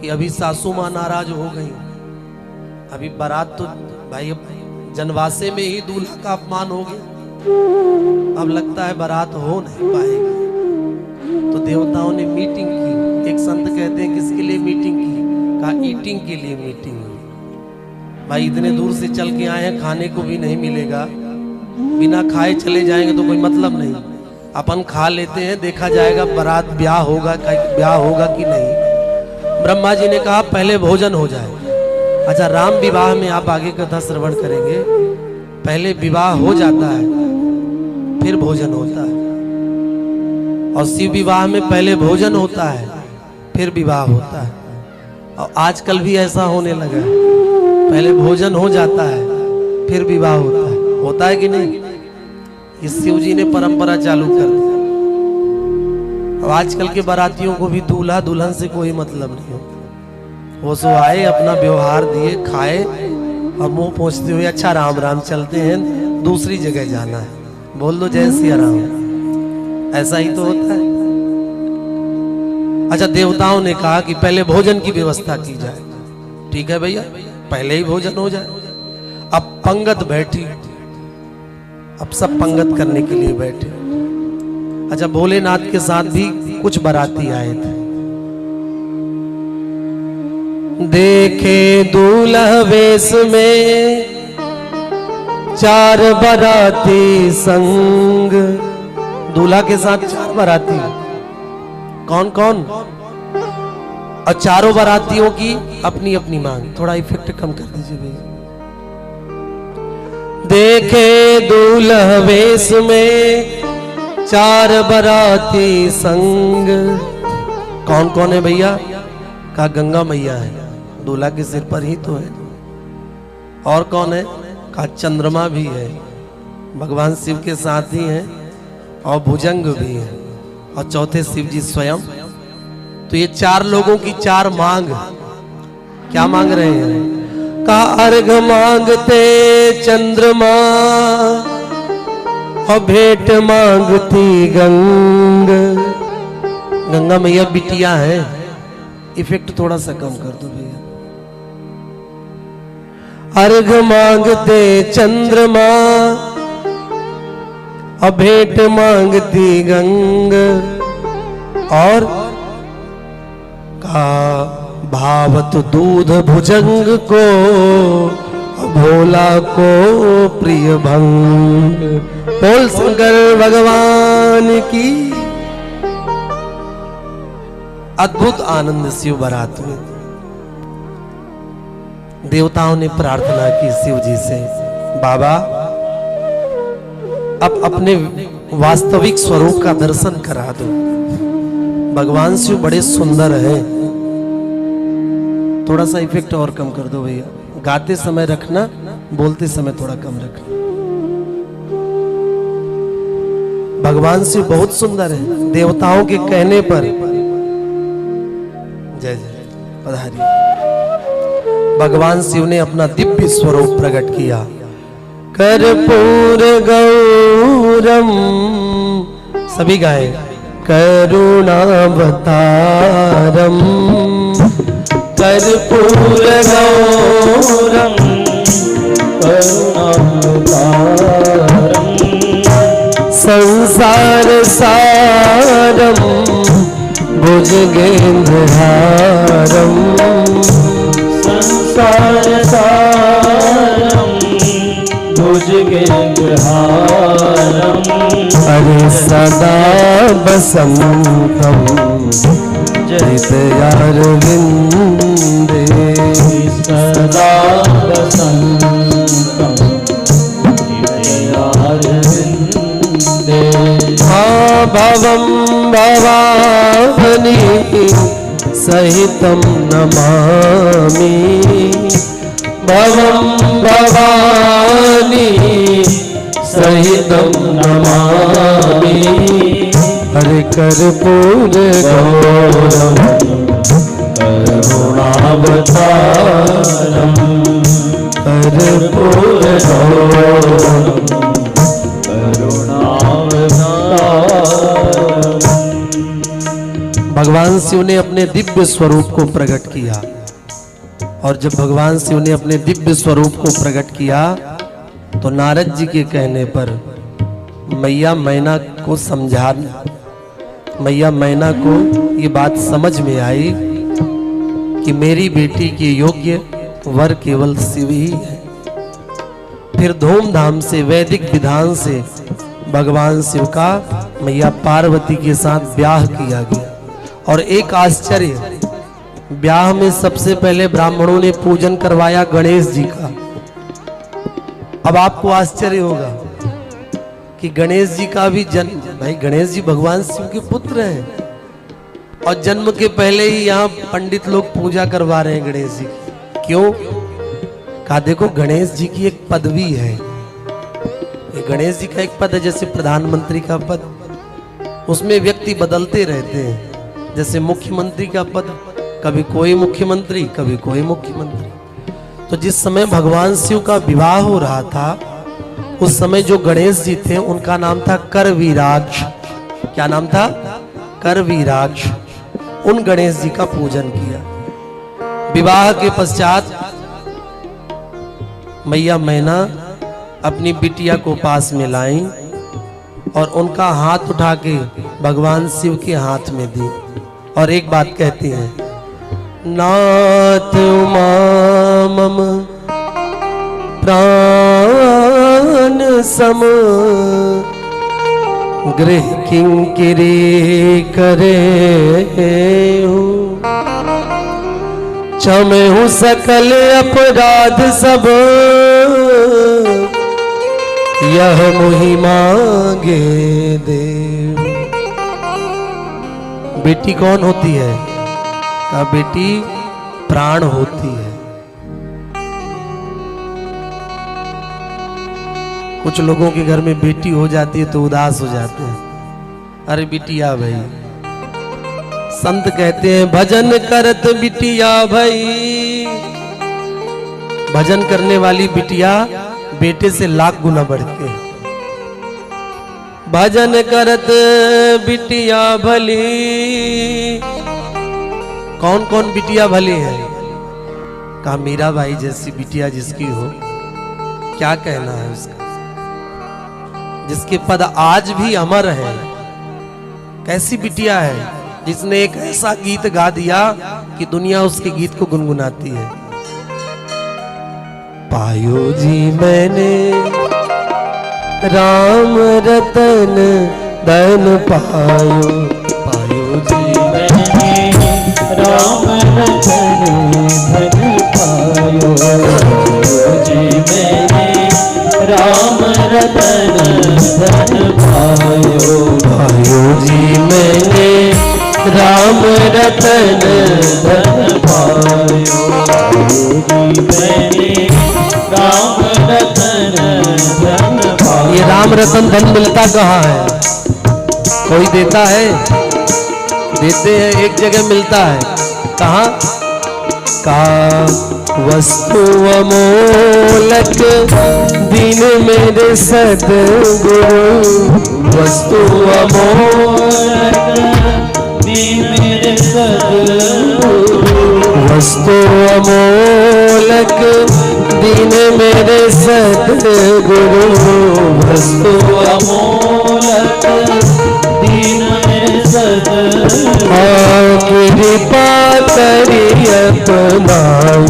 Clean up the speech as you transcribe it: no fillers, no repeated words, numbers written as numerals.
कि अभी सासू माँ नाराज हो गई, अभी बारात तो भाई अब जनवासे में ही दूल्हा का अपमान हो गया, अब लगता है बारात हो नहीं पाएगी। तो देवताओं ने मीटिंग की। एक संत कहते हैं किसके लिए मीटिंग की? कहा ईटिंग के लिए मीटिंग हुई। भाई इतने दूर से चल के आए हैं, खाने को भी नहीं मिलेगा, बिना खाए चले जाएंगे तो कोई मतलब नहीं। अपन खा लेते हैं, देखा जाएगा बारात ब्याह होगा कि नहीं। ब्रह्मा जी ने कहा पहले भोजन हो जाए। अच्छा, राम विवाह में आप आगे कथा श्रवण करेंगे, पहले विवाह हो जाता है फिर भोजन होता है, और शिव विवाह में पहले भोजन होता है फिर विवाह होता है। और आजकल भी ऐसा होने लगा है, पहले भोजन हो जाता है फिर विवाह होता है कि नहीं? इस शिव जी ने परंपरा चालू कर दी। अब आजकल के बारातियों को भी दूल्हा दुल्हन से कोई मतलब नहीं हो, वो सो आए, अपना व्यवहार दिए, खाए और मुंह पहुंचते हुए अच्छा राम राम, चलते हैं दूसरी जगह जाना है, बोल दो जय सिया राम। ऐसा ही तो होता है। अच्छा, देवताओं ने कहा कि पहले भोजन की व्यवस्था की जाए। ठीक है भैया, पहले ही भोजन हो जाए। अब पंगत बैठी, अब सब पंगत करने के लिए बैठे। अच्छा, भोलेनाथ के साथ भी कुछ बाराती आए थे। देखे दूल्हा वेश में 4 बाराती संग। दूल्हा के साथ 4 बाराती। कौन कौन? और चारों बारातियों की अपनी अपनी मांग। थोड़ा इफेक्ट कम कर दीजिए भैया। देखे दूल्हा वेश में 4 बाराती संग। कौन कौन है भैया? कहा गंगा मैया है, दूल्हा के सिर पर ही तो है। और कौन है? कहा चंद्रमा भी है, भगवान शिव के साथ ही है, और भुजंग भी है, और चौथे शिव जी स्वयं। तो ये 4 लोगों की 4 मांग। क्या मांग रहे हैं? कहा अर्घ मांगते चंद्रमा और भेंट मांगती गंगा मैया बिटिया है। इफेक्ट थोड़ा सा कम कर दो भैया। अर्घ मांगते चंद्रमा और भेंट मांगती गंग। और का भावत दूध भुजंग को, भोला को प्रिय भंग। बोल शंकर भगवान की। अद्भुत आनंद शिव बारात में। देवताओं ने प्रार्थना की शिव जी से, बाबा अब अपने वास्तविक स्वरूप का दर्शन करा दो। भगवान शिव बड़े सुंदर हैं। थोड़ा सा इफेक्ट और कम कर दो भैया। गाते समय रखना, बोलते समय थोड़ा कम रखना। भगवान शिव बहुत सुंदर है। देवताओं के कहने पर जय जय पधारी भगवान शिव ने अपना दिव्य स्वरूप प्रकट किया। कर्पूर गौरम, सभी गाए, करुणावतारम। कर्पूर गौरम करुणावतारम। संसार सारम भुजगेंद्रहारम। संसार सारम भुजगेंद्रहारम। हरे सदा बसंतम हृदयारविंदे। सदा बसंतम हृदयारविंदे। भवम भवानी सहितं नमामि। भवम भवानी सहितं नमामि। हरे कर्पूर गौरम करुणावतारम। कर्पूर गौरम करुणावतारम। भगवान शिव ने अपने दिव्य स्वरूप को प्रकट किया, और जब भगवान शिव ने अपने दिव्य स्वरूप को प्रकट किया तो नारद जी के कहने पर मैया मैना को समझाना, मैया मैना को ये बात समझ में आई कि मेरी बेटी के योग्य वर केवल शिव ही है। फिर धूमधाम से वैदिक विधान से भगवान शिव का मैया पार्वती के साथ ब्याह किया गया। और एक आश्चर्य, ब्याह में सबसे पहले ब्राह्मणों ने पूजन करवाया गणेश जी का। अब आपको आश्चर्य होगा कि गणेश जी का भी जन्म, भाई गणेश जी भगवान शिव के पुत्र हैं और जन्म के पहले ही यहाँ पंडित लोग पूजा करवा रहे हैं गणेश जी की। क्यों? कहा देखो गणेश जी की एक पदवी है, ये गणेश जी का एक पद है जैसे प्रधानमंत्री का पद, उसमें व्यक्ति बदलते रहते हैं। जैसे मुख्यमंत्री का पद, कभी कोई मुख्यमंत्री कभी कोई मुख्यमंत्री। तो जिस समय भगवान शिव का विवाह हो रहा था उस समय जो गणेश जी थे उनका नाम था करवीराक्ष। क्या नाम था? करवीराक्ष। उन गणेश जी का पूजन किया। विवाह के पश्चात मैया मैना अपनी बिटिया को पास में लाई और उनका हाथ उठा के भगवान शिव के हाथ में दी और एक बात कहती हैं, नाथ उमा मम प्राण सम गृह किंकिरी करे क्षमहु सकल अपराध सब यह मुहि मांगे देव। बेटी कौन होती है? का बेटी प्राण होती है। कुछ लोगों के घर में बेटी हो जाती है तो उदास हो जाते हैं, अरे बिटिया भाई। संत कहते हैं भजन करत बिटिया भाई, भजन करने वाली बिटिया बेटे से लाख गुना बढ़ के। भजन करत बिटिया भली, कौन कौन बिटिया भली है? कहा मीरा भाई जैसी बिटिया जिसकी हो, क्या कहना है उसका, जिसके पद आज भी अमर है। कैसी बिटिया है जिसने एक ऐसा गीत गा दिया कि दुनिया उसके गीत को गुनगुनाती है। पायो जी मैंने राम रतन धन पायो, पायो जी मैंने राम रतन धन पायो, पायो जी मैंने राम रतन धन पायो, पायो जी मैंने राम रतन धन पायो, पायो जी मैंने राम रतन धन पायो। ये राम रतन धन मिलता कहाँ है? कोई देता है? देते हैं, एक जगह मिलता है। कहाँ? का वस्तु अमोलक दीन मेरे सद्गुरु, वस्तु अमोलक दीन मेरे सद्गुरु, वस्तु अमोलक दीन मेरे सद्गुरु, वस्तु अमोलक दीन मेरे सद्गुरु। कृपा करी अपनाओ